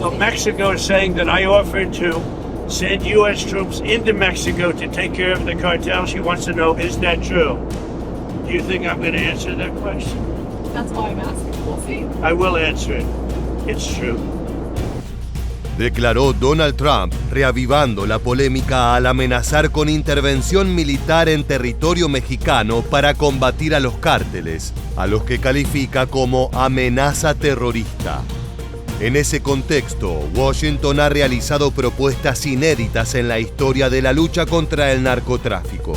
So Mexico is saying that I offered to send U.S. troops into Mexico to take care of the cartel. She wants to know, is that true? Do you think I'm going to answer that question? That's why I'm asking. We'll see. I will answer it. It's true. Declaró Donald Trump, reavivando la polémica al amenazar con intervención militar en territorio mexicano para combatir a los cárteles, a los que califica como amenaza terrorista. En ese contexto, Washington ha realizado propuestas inéditas en la historia de la lucha contra el narcotráfico.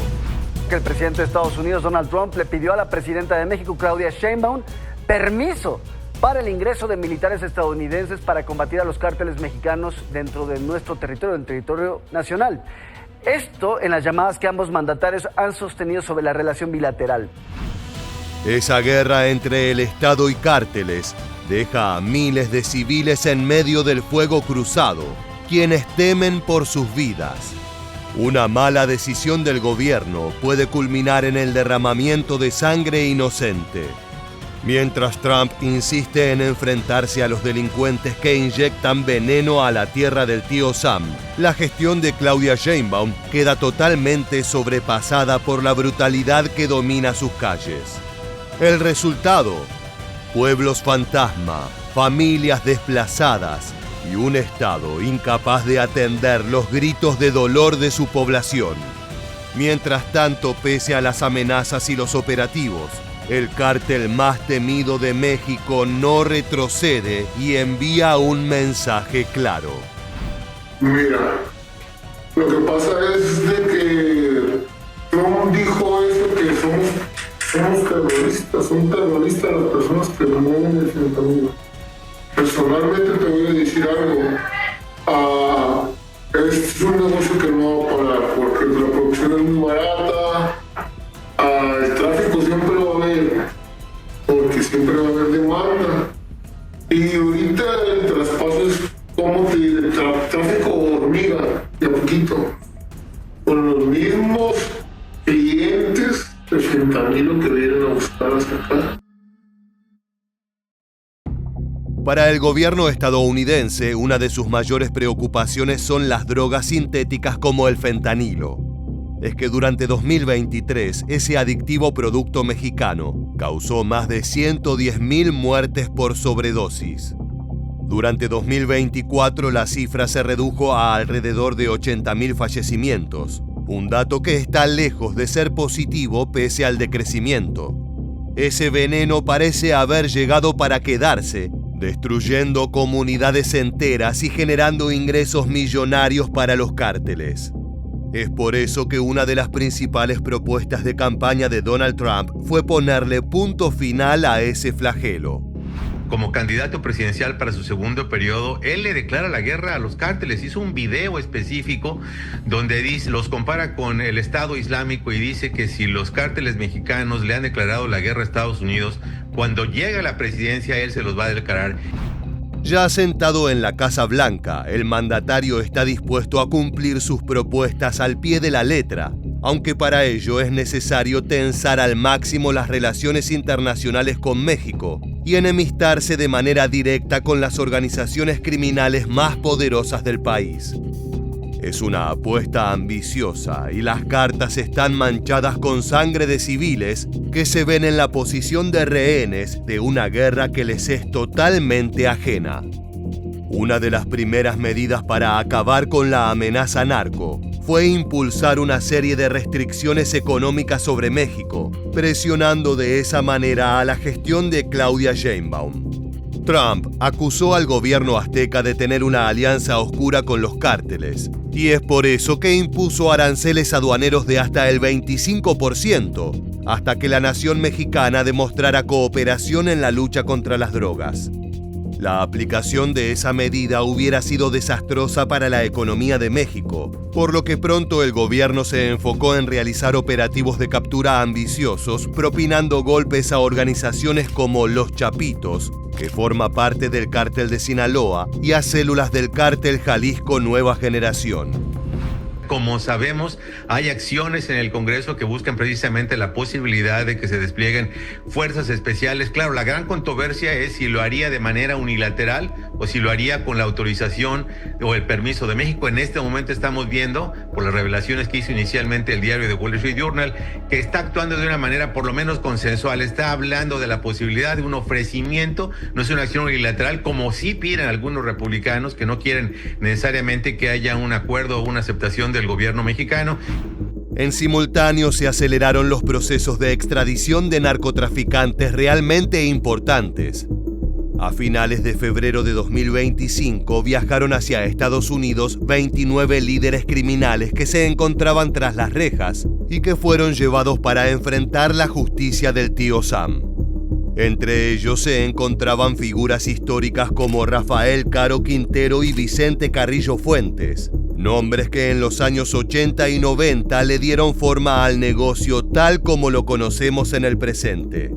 El presidente de Estados Unidos, Donald Trump, le pidió a la presidenta de México, Claudia Sheinbaum, permiso para el ingreso de militares estadounidenses para combatir a los cárteles mexicanos dentro de nuestro territorio, el territorio nacional. Esto en las llamadas que ambos mandatarios han sostenido sobre la relación bilateral. Esa guerra entre el Estado y cárteles deja a miles de civiles en medio del fuego cruzado, quienes temen por sus vidas. Una mala decisión del gobierno puede culminar en el derramamiento de sangre inocente. Mientras Trump insiste en enfrentarse a los delincuentes que inyectan veneno a la tierra del tío Sam, la gestión de Claudia Sheinbaum queda totalmente sobrepasada por la brutalidad que domina sus calles. El resultado: pueblos fantasma, familias desplazadas y un Estado incapaz de atender los gritos de dolor de su población. Mientras tanto, pese a las amenazas y los operativos, el cártel más temido de México no retrocede y envía un mensaje claro. Mira, lo que pasa es de que Trump dijo eso, que somos terroristas, son terroristas las personas que mueven el fentanilo. Personalmente te voy a decir algo, es un negocio que no va a parar porque la producción es muy barata, el tráfico siempre va a haber, porque siempre va a haber demanda. Y ahorita el traspaso es como que el tráfico hormiga, de a poquito, con los mismos clientes de fentanilo que vienen a buscar hasta acá. Para el gobierno estadounidense, una de sus mayores preocupaciones son las drogas sintéticas como el fentanilo. Es que durante 2023, ese adictivo producto mexicano causó más de 110.000 muertes por sobredosis. Durante 2024, la cifra se redujo a alrededor de 80.000 fallecimientos, un dato que está lejos de ser positivo pese al decrecimiento. Ese veneno parece haber llegado para quedarse, destruyendo comunidades enteras y generando ingresos millonarios para los cárteles. Es por eso que una de las principales propuestas de campaña de Donald Trump fue ponerle punto final a ese flagelo. Como candidato presidencial para su segundo periodo, él le declara la guerra a los cárteles. Hizo un video específico donde los compara con el Estado Islámico y dice que si los cárteles mexicanos le han declarado la guerra a Estados Unidos, cuando llegue a la presidencia él se los va a declarar. Ya sentado en la Casa Blanca, el mandatario está dispuesto a cumplir sus propuestas al pie de la letra, aunque para ello es necesario tensar al máximo las relaciones internacionales con México y enemistarse de manera directa con las organizaciones criminales más poderosas del país. Es una apuesta ambiciosa y las cartas están manchadas con sangre de civiles que se ven en la posición de rehenes de una guerra que les es totalmente ajena. Una de las primeras medidas para acabar con la amenaza narco fue impulsar una serie de restricciones económicas sobre México, presionando de esa manera a la gestión de Claudia Sheinbaum. Trump acusó al gobierno azteca de tener una alianza oscura con los cárteles, y es por eso que impuso aranceles aduaneros de hasta el 25%, hasta que la nación mexicana demostrara cooperación en la lucha contra las drogas. La aplicación de esa medida hubiera sido desastrosa para la economía de México, por lo que pronto el gobierno se enfocó en realizar operativos de captura ambiciosos, propinando golpes a organizaciones como Los Chapitos, que forma parte del cártel de Sinaloa, y a células del cártel Jalisco Nueva Generación. Como sabemos, hay acciones en el Congreso que buscan precisamente la posibilidad de que se desplieguen fuerzas especiales. Claro, la gran controversia es si lo haría de manera unilateral o si lo haría con la autorización o el permiso de México. En este momento estamos viendo, por las revelaciones que hizo inicialmente el diario The Wall Street Journal, que está actuando de una manera por lo menos consensual. Está hablando de la posibilidad de un ofrecimiento, no es una acción unilateral, como sí piden algunos republicanos que no quieren necesariamente que haya un acuerdo o una aceptación del gobierno mexicano. En simultáneo se aceleraron los procesos de extradición de narcotraficantes realmente importantes. A finales de febrero de 2025 viajaron hacia Estados Unidos 29 líderes criminales que se encontraban tras las rejas y que fueron llevados para enfrentar la justicia del tío Sam. Entre ellos se encontraban figuras históricas como Rafael Caro Quintero y Vicente Carrillo Fuentes, nombres que en los años 80 y 90 le dieron forma al negocio tal como lo conocemos en el presente.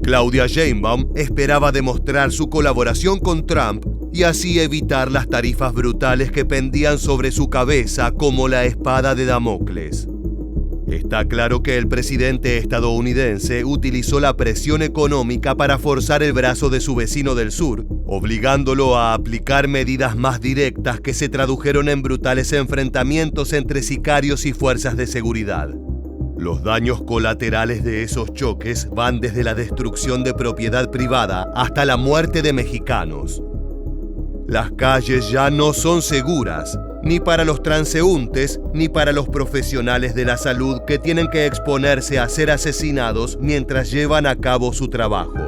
Claudia Sheinbaum esperaba demostrar su colaboración con Trump y así evitar las tarifas brutales que pendían sobre su cabeza como la espada de Damocles. Está claro que el presidente estadounidense utilizó la presión económica para forzar el brazo de su vecino del sur, obligándolo a aplicar medidas más directas que se tradujeron en brutales enfrentamientos entre sicarios y fuerzas de seguridad. Los daños colaterales de esos choques van desde la destrucción de propiedad privada hasta la muerte de mexicanos. Las calles ya no son seguras, ni para los transeúntes ni para los profesionales de la salud que tienen que exponerse a ser asesinados mientras llevan a cabo su trabajo.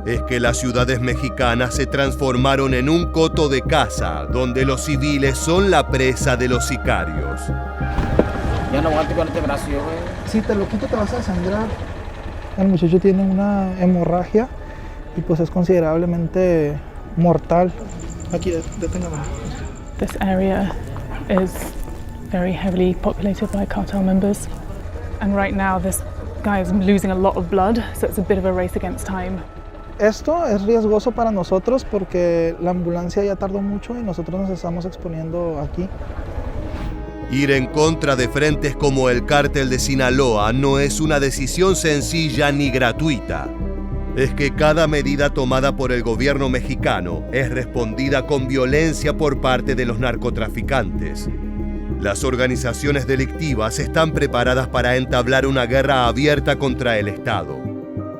Es que las ciudades mexicanas se transformaron en un coto de caza donde los civiles son la presa de los sicarios. Ya no aguante con este brazo, güey. Si te lo quito te vas a sangrar. El muchacho tiene una hemorragia y pues es considerablemente mortal. Aquí, deténgame. This area is very heavily populated by cartel members, and right now this guy is losing a lot of blood, so it's a bit of a race against time. Esto es riesgoso para nosotros porque la ambulancia ya tardó mucho y nosotros nos estamos exponiendo aquí. Ir en contra de frentes como el Cártel de Sinaloa no es una decisión sencilla ni gratuita. Es que cada medida tomada por el gobierno mexicano es respondida con violencia por parte de los narcotraficantes. Las organizaciones delictivas están preparadas para entablar una guerra abierta contra el Estado.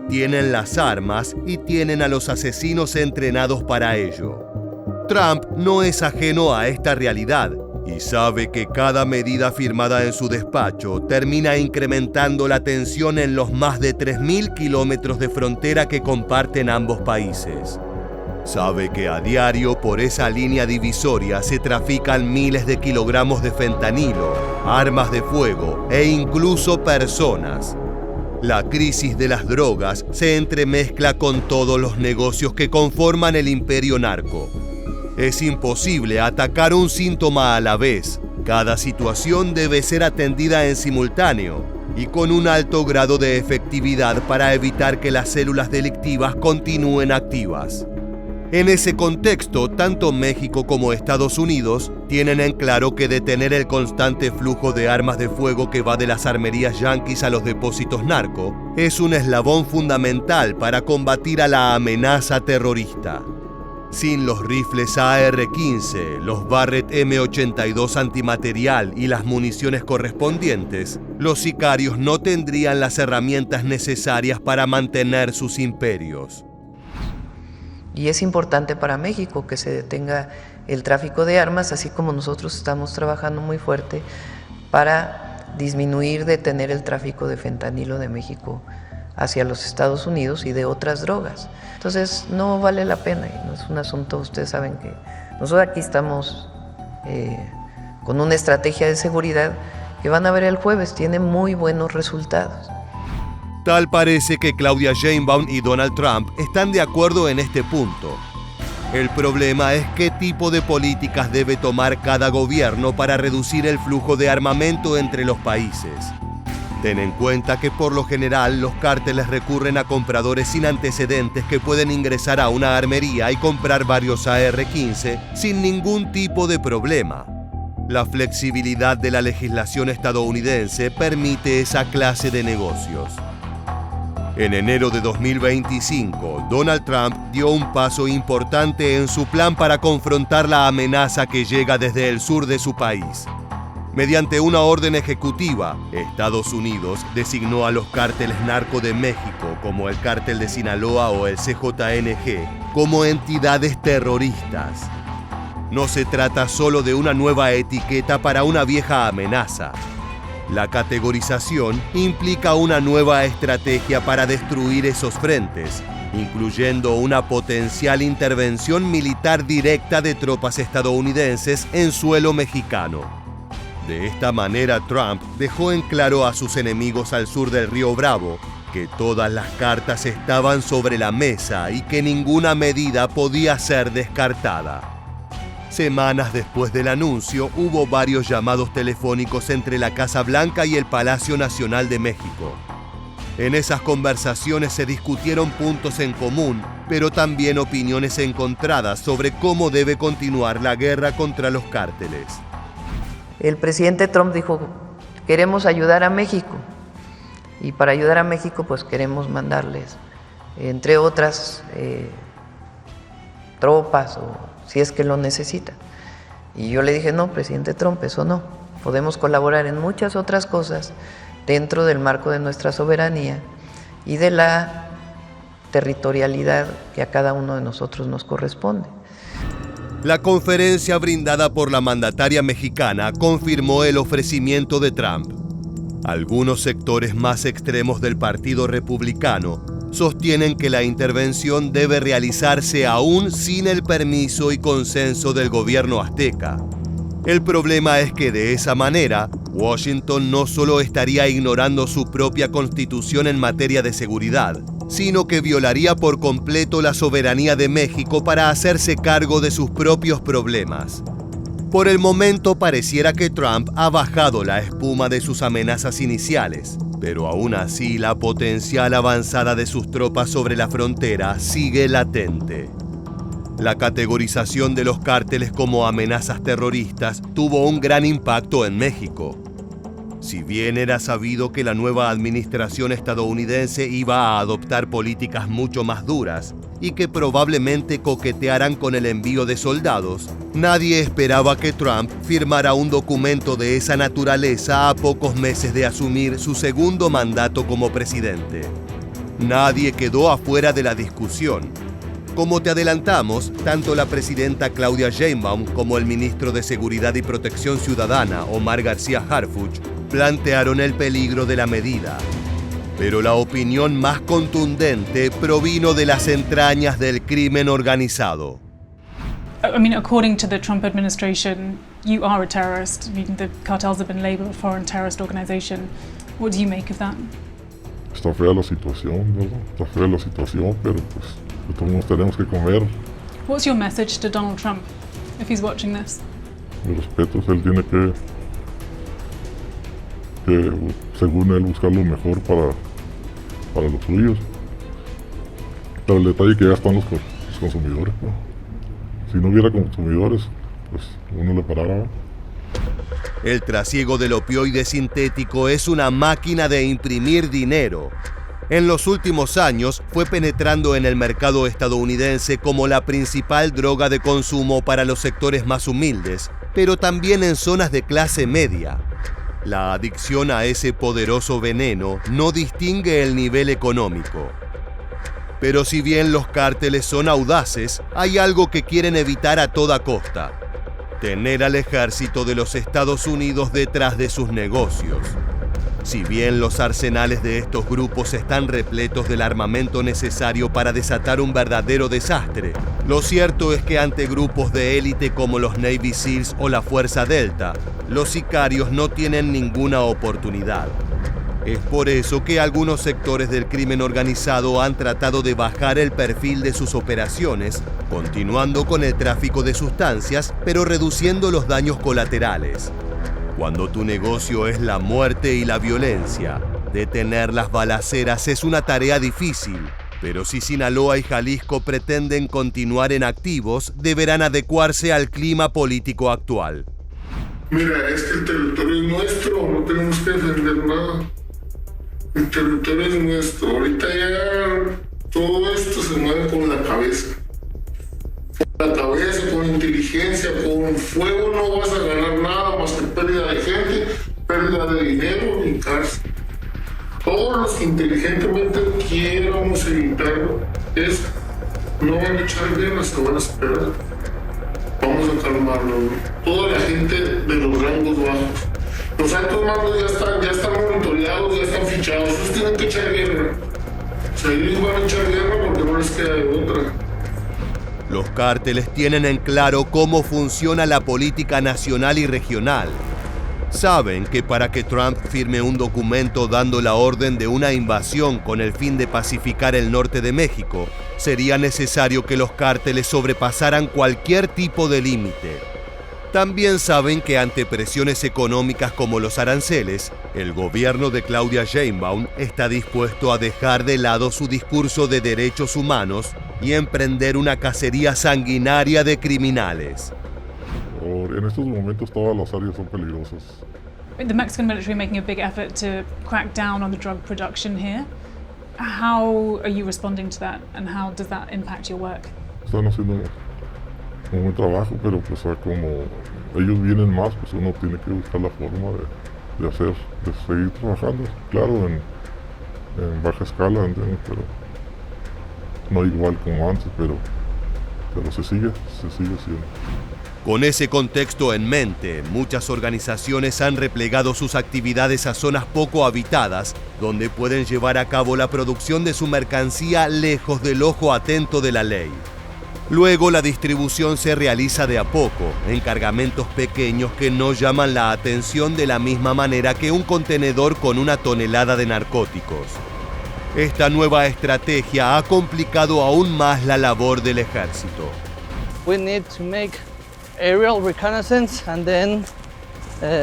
Tienen las armas y tienen a los asesinos entrenados para ello. Trump no es ajeno a esta realidad y sabe que cada medida firmada en su despacho termina incrementando la tensión en los más de 3.000 kilómetros de frontera que comparten ambos países. Sabe que a diario por esa línea divisoria se trafican miles de kilogramos de fentanilo, armas de fuego e incluso personas. La crisis de las drogas se entremezcla con todos los negocios que conforman el imperio narco. Es imposible atacar un síntoma a la vez. Cada situación debe ser atendida en simultáneo y con un alto grado de efectividad para evitar que las células delictivas continúen activas. En ese contexto, tanto México como Estados Unidos tienen en claro que detener el constante flujo de armas de fuego que va de las armerías yanquis a los depósitos narco es un eslabón fundamental para combatir a la amenaza terrorista. Sin los rifles AR-15, los Barrett M82 antimaterial y las municiones correspondientes, los sicarios no tendrían las herramientas necesarias para mantener sus imperios. Y es importante para México que se detenga el tráfico de armas, así como nosotros estamos trabajando muy fuerte para disminuir, detener el tráfico de fentanilo de México hacia los Estados Unidos y de otras drogas. Entonces no vale la pena, y no es un asunto, ustedes saben que nosotros aquí estamos con una estrategia de seguridad que van a ver el jueves, tiene muy buenos resultados. Tal parece que Claudia Sheinbaum y Donald Trump están de acuerdo en este punto. El problema es qué tipo de políticas debe tomar cada gobierno para reducir el flujo de armamento entre los países. Ten en cuenta que por lo general los cárteles recurren a compradores sin antecedentes que pueden ingresar a una armería y comprar varios AR-15 sin ningún tipo de problema. La flexibilidad de la legislación estadounidense permite esa clase de negocios. En enero de 2025, Donald Trump dio un paso importante en su plan para confrontar la amenaza que llega desde el sur de su país. Mediante una orden ejecutiva, Estados Unidos designó a los cárteles narco de México, como el Cártel de Sinaloa o el CJNG, como entidades terroristas. No se trata solo de una nueva etiqueta para una vieja amenaza. La categorización implica una nueva estrategia para destruir esos frentes, incluyendo una potencial intervención militar directa de tropas estadounidenses en suelo mexicano. De esta manera, Trump dejó en claro a sus enemigos al sur del río Bravo que todas las cartas estaban sobre la mesa y que ninguna medida podía ser descartada. Semanas después del anuncio, hubo varios llamados telefónicos entre la Casa Blanca y el Palacio Nacional de México. En esas conversaciones se discutieron puntos en común, pero también opiniones encontradas sobre cómo debe continuar la guerra contra los cárteles. El presidente Trump dijo, queremos ayudar a México, y para ayudar a México pues queremos mandarles, entre otras, tropas o si es que lo necesitan. Y yo le dije, no, presidente Trump, eso no. Podemos colaborar en muchas otras cosas dentro del marco de nuestra soberanía y de la territorialidad que a cada uno de nosotros nos corresponde. La conferencia brindada por la mandataria mexicana confirmó el ofrecimiento de Trump. Algunos sectores más extremos del Partido Republicano sostienen que la intervención debe realizarse aún sin el permiso y consenso del gobierno azteca. El problema es que de esa manera, Washington no solo estaría ignorando su propia constitución en materia de seguridad, sino que violaría por completo la soberanía de México para hacerse cargo de sus propios problemas. Por el momento pareciera que Trump ha bajado la espuma de sus amenazas iniciales, pero aún así la potencial avanzada de sus tropas sobre la frontera sigue latente. La categorización de los cárteles como amenazas terroristas tuvo un gran impacto en México. Si bien era sabido que la nueva administración estadounidense iba a adoptar políticas mucho más duras y que probablemente coquetearan con el envío de soldados, nadie esperaba que Trump firmara un documento de esa naturaleza a pocos meses de asumir su segundo mandato como presidente. Nadie quedó afuera de la discusión. Como te adelantamos, tanto la presidenta Claudia Sheinbaum como el ministro de Seguridad y Protección Ciudadana, Omar García Harfuch, plantearon el peligro de la medida. Pero la opinión más contundente provino de las entrañas del crimen organizado. I mean, according to the Trump administration, you are a terrorist. I mean, the cartels have been labeled a foreign terrorist organization. What do you make of that? Está fea la situación, ¿verdad? Está fea la situación, pero pues todos tenemos que comer. What's your message to Donald Trump if he's watching this? Mi respeto, él tiene que según él buscar lo mejor para los suyos. Pero el detalle es que ya están los consumidores, ¿no? Si no hubiera consumidores, pues uno le parara. El trasiego del opioide sintético es una máquina de imprimir dinero. En los últimos años fue penetrando en el mercado estadounidense como la principal droga de consumo para los sectores más humildes, pero también en zonas de clase media. La adicción a ese poderoso veneno no distingue el nivel económico. Pero si bien los cárteles son audaces, hay algo que quieren evitar a toda costa: tener al ejército de los Estados Unidos detrás de sus negocios. Si bien los arsenales de estos grupos están repletos del armamento necesario para desatar un verdadero desastre, lo cierto es que ante grupos de élite como los Navy SEALs o la Fuerza Delta, los sicarios no tienen ninguna oportunidad. Es por eso que algunos sectores del crimen organizado han tratado de bajar el perfil de sus operaciones, continuando con el tráfico de sustancias, pero reduciendo los daños colaterales. Cuando tu negocio es la muerte y la violencia, detener las balaceras es una tarea difícil, pero si Sinaloa y Jalisco pretenden continuar en activos, deberán adecuarse al clima político actual. Mira, es que el territorio es nuestro, no tenemos que defender nada. El territorio es nuestro. Ahorita ya todo esto se mueve con la cabeza. Con la cabeza, con inteligencia, con fuego no vas a ganar nada más que pérdida de gente, pérdida de dinero y cárcel. Todos los que inteligentemente quieramos evitarlo es no van a echar guerra, se van a esperar. Vamos a calmarlo. Toda la gente de los rangos bajos. Los altos mandos ya están monitoreados, ya están fichados. Ellos tienen que echar guerra. O sea, ellos van a echar guerra porque no les queda de otra. Los cárteles tienen en claro cómo funciona la política nacional y regional. Saben que para que Trump firme un documento dando la orden de una invasión con el fin de pacificar el norte de México, sería necesario que los cárteles sobrepasaran cualquier tipo de límite. También saben que ante presiones económicas como los aranceles, el gobierno de Claudia Sheinbaum está dispuesto a dejar de lado su discurso de derechos humanos y emprender una cacería sanguinaria de criminales. En estos momentos todas las áreas son peligrosas. The Mexican military making a big effort to crack down on the drug production here. How are you responding to that, and how does that impact your work? Están haciendo un buen trabajo, pero pues como ellos vienen más, pues uno tiene que buscar la forma de seguir trabajando. Claro, en baja escala, ¿entiendes? Pero no igual como antes, pero se sigue haciendo. Con ese contexto en mente, muchas organizaciones han replegado sus actividades a zonas poco habitadas, donde pueden llevar a cabo la producción de su mercancía lejos del ojo atento de la ley. Luego la distribución se realiza de a poco, en cargamentos pequeños que no llaman la atención de la misma manera que un contenedor con 1 tonelada de narcóticos. Esta nueva estrategia ha complicado aún más la labor del ejército. We need to make aerial reconnaissance and then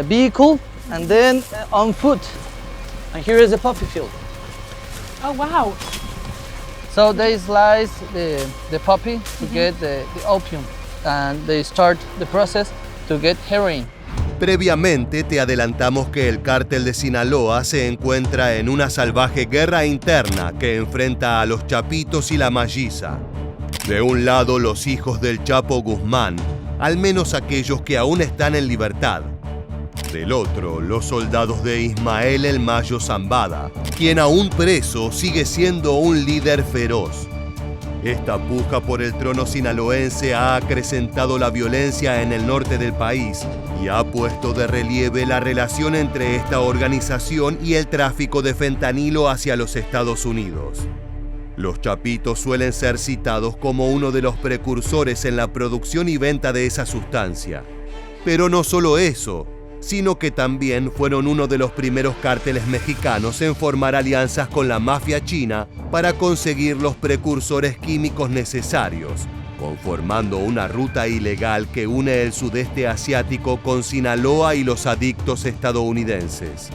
vehicle and then on foot. And here is the poppy field. Oh wow! So they slice the poppy to get the opium and they start the process to get heroin. Previamente te adelantamos que el cártel de Sinaloa se encuentra en una salvaje guerra interna que enfrenta a los Chapitos y la Malliza. De un lado los hijos del Chapo Guzmán, al menos aquellos que aún están en libertad. Del otro, los soldados de Ismael El Mayo Zambada, quien aún preso sigue siendo un líder feroz. Esta puja por el trono sinaloense ha acrecentado la violencia en el norte del país y ha puesto de relieve la relación entre esta organización y el tráfico de fentanilo hacia los Estados Unidos. Los Chapitos suelen ser citados como uno de los precursores en la producción y venta de esa sustancia. Pero no solo eso, sino que también fueron uno de los primeros cárteles mexicanos en formar alianzas con la mafia china para conseguir los precursores químicos necesarios, conformando una ruta ilegal que une el sudeste asiático con Sinaloa y los adictos estadounidenses.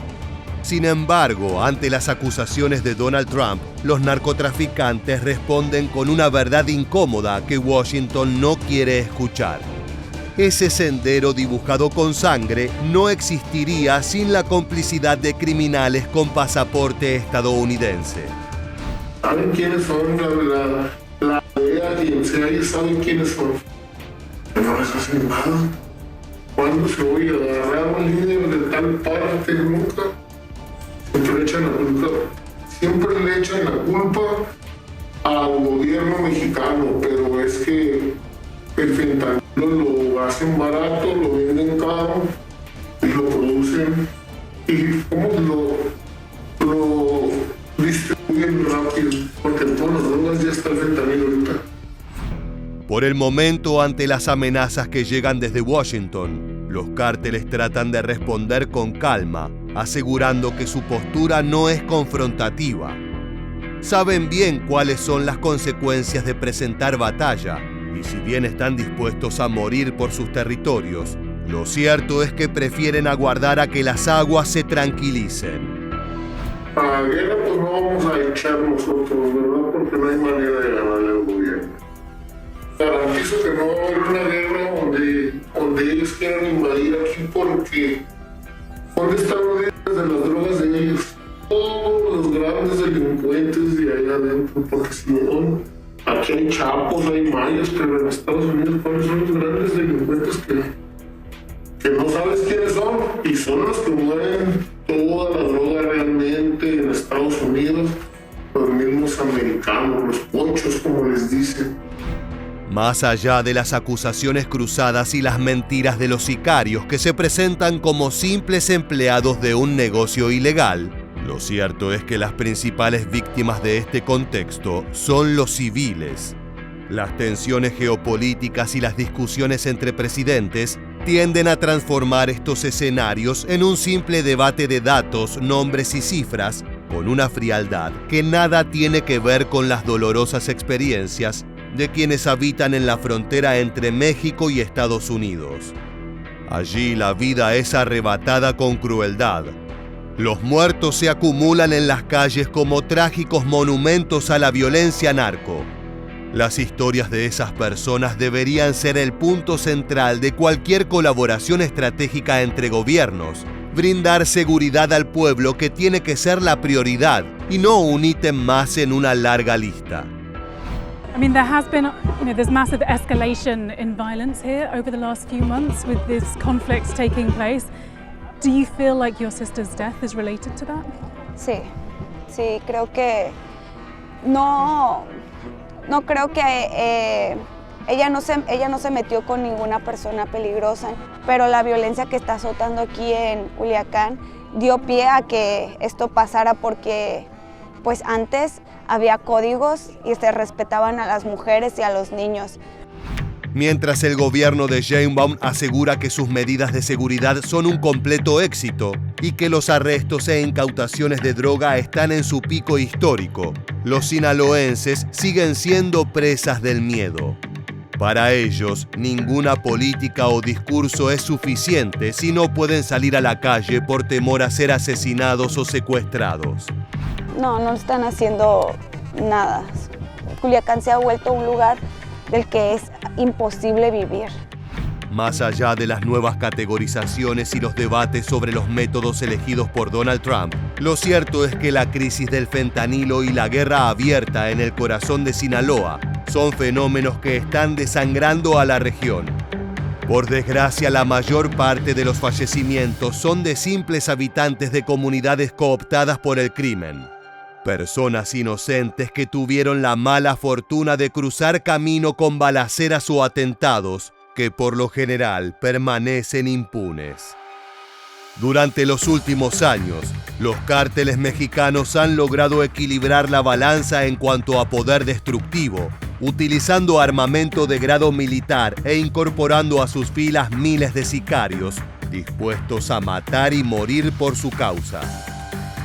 Sin embargo, ante las acusaciones de Donald Trump, los narcotraficantes responden con una verdad incómoda que Washington no quiere escuchar. Ese sendero dibujado con sangre no existiría sin la complicidad de criminales con pasaporte estadounidense. ¿Saben quiénes son? La DEA, quien sea, ellos saben quiénes son. No les hacen nada. ¿Cuándo se voy a agarrar un líder de tal parte? Nunca. Siempre le echan la culpa al gobierno mexicano, pero es que el fentanilo lo hacen barato, lo venden caro y lo producen y cómo lo distribuyen rápido, porque en todas las drogas ya está el fentanilo ahorita. Por el momento, ante las amenazas que llegan desde Washington, los cárteles tratan de responder con calma, asegurando que su postura no es confrontativa. Saben bien cuáles son las consecuencias de presentar batalla, y si bien están dispuestos a morir por sus territorios, lo cierto es que prefieren aguardar a que las aguas se tranquilicen. A la guerra pues no vamos a echar nosotros, ¿verdad? Porque no hay manera de ganarle al gobierno. Garantizo que no va a haber una guerra donde ellos quieran invadir invadir aquí porque ¿dónde están los líderes de las drogas de ellos? Todos los grandes delincuentes de allá adentro, porque si no, aquí hay chapos, hay mayas, pero en Estados Unidos, ¿cuáles son los grandes delincuentes que no sabes quiénes son? Y son los que mueven toda la droga realmente en Estados Unidos, los mismos americanos, los ponchos, como les dicen. Más allá de las acusaciones cruzadas y las mentiras de los sicarios que se presentan como simples empleados de un negocio ilegal, lo cierto es que las principales víctimas de este contexto son los civiles. Las tensiones geopolíticas y las discusiones entre presidentes tienden a transformar estos escenarios en un simple debate de datos, nombres y cifras, con una frialdad que nada tiene que ver con las dolorosas experiencias de quienes habitan en la frontera entre México y Estados Unidos. Allí la vida es arrebatada con crueldad. Los muertos se acumulan en las calles como trágicos monumentos a la violencia narco. Las historias de esas personas deberían ser el punto central de cualquier colaboración estratégica entre gobiernos. Brindar seguridad al pueblo que tiene que ser la prioridad y no un ítem más en una larga lista. I mean, there has been, there's massive escalation in violence here over the last few months with this conflict taking place. Do you feel like your sister's death is related to that? Sí, creo que no creo que ella no se metió con ninguna persona peligrosa, pero la violencia que está azotando aquí en Culiacán dio pie a que esto pasara porque pues antes había códigos y se respetaban a las mujeres y a los niños. Mientras el gobierno de Sheinbaum asegura que sus medidas de seguridad son un completo éxito y que los arrestos e incautaciones de droga están en su pico histórico, los sinaloenses siguen siendo presas del miedo. Para ellos, ninguna política o discurso es suficiente si no pueden salir a la calle por temor a ser asesinados o secuestrados. No están haciendo nada. Culiacán se ha vuelto un lugar del que es imposible vivir. Más allá de las nuevas categorizaciones y los debates sobre los métodos elegidos por Donald Trump, lo cierto es que la crisis del fentanilo y la guerra abierta en el corazón de Sinaloa son fenómenos que están desangrando a la región. Por desgracia, la mayor parte de los fallecimientos son de simples habitantes de comunidades cooptadas por el crimen. Personas inocentes que tuvieron la mala fortuna de cruzar camino con balaceras o atentados que por lo general permanecen impunes. Durante los últimos años, los cárteles mexicanos han logrado equilibrar la balanza en cuanto a poder destructivo, utilizando armamento de grado militar e incorporando a sus filas miles de sicarios, dispuestos a matar y morir por su causa.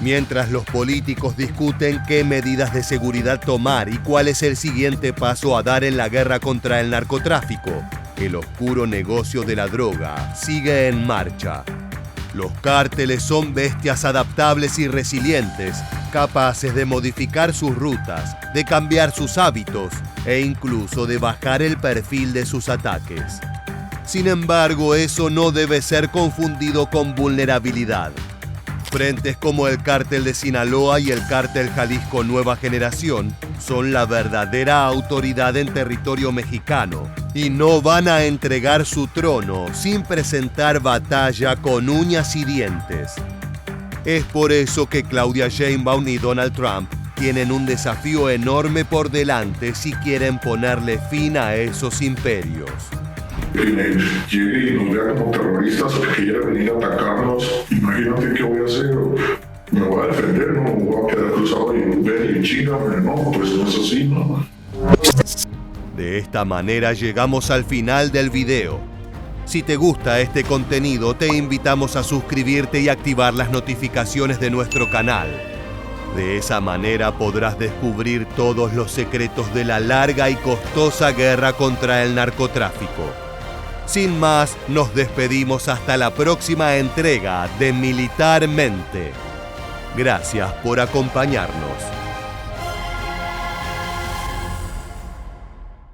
Mientras los políticos discuten qué medidas de seguridad tomar y cuál es el siguiente paso a dar en la guerra contra el narcotráfico, el oscuro negocio de la droga sigue en marcha. Los cárteles son bestias adaptables y resilientes, capaces de modificar sus rutas, de cambiar sus hábitos e incluso de bajar el perfil de sus ataques. Sin embargo, eso no debe ser confundido con vulnerabilidad. Frentes como el Cártel de Sinaloa y el Cártel Jalisco Nueva Generación son la verdadera autoridad en territorio mexicano y no van a entregar su trono sin presentar batalla con uñas y dientes. Es por eso que Claudia Sheinbaum y Donald Trump tienen un desafío enorme por delante si quieren ponerle fin a esos imperios. Que llegue y nos vea como terroristas o que quiera venir a atacarnos, imagínate qué voy a hacer. Me voy a defender, no me voy a quedar cruzado y ven y chíngame, no, pues no es así, ¿no? De esta manera llegamos al final del video. Si te gusta este contenido, te invitamos a suscribirte y activar las notificaciones de nuestro canal. De esa manera podrás descubrir todos los secretos de la larga y costosa guerra contra el narcotráfico. Sin más, nos despedimos hasta la próxima entrega de Militarmente. Gracias por acompañarnos.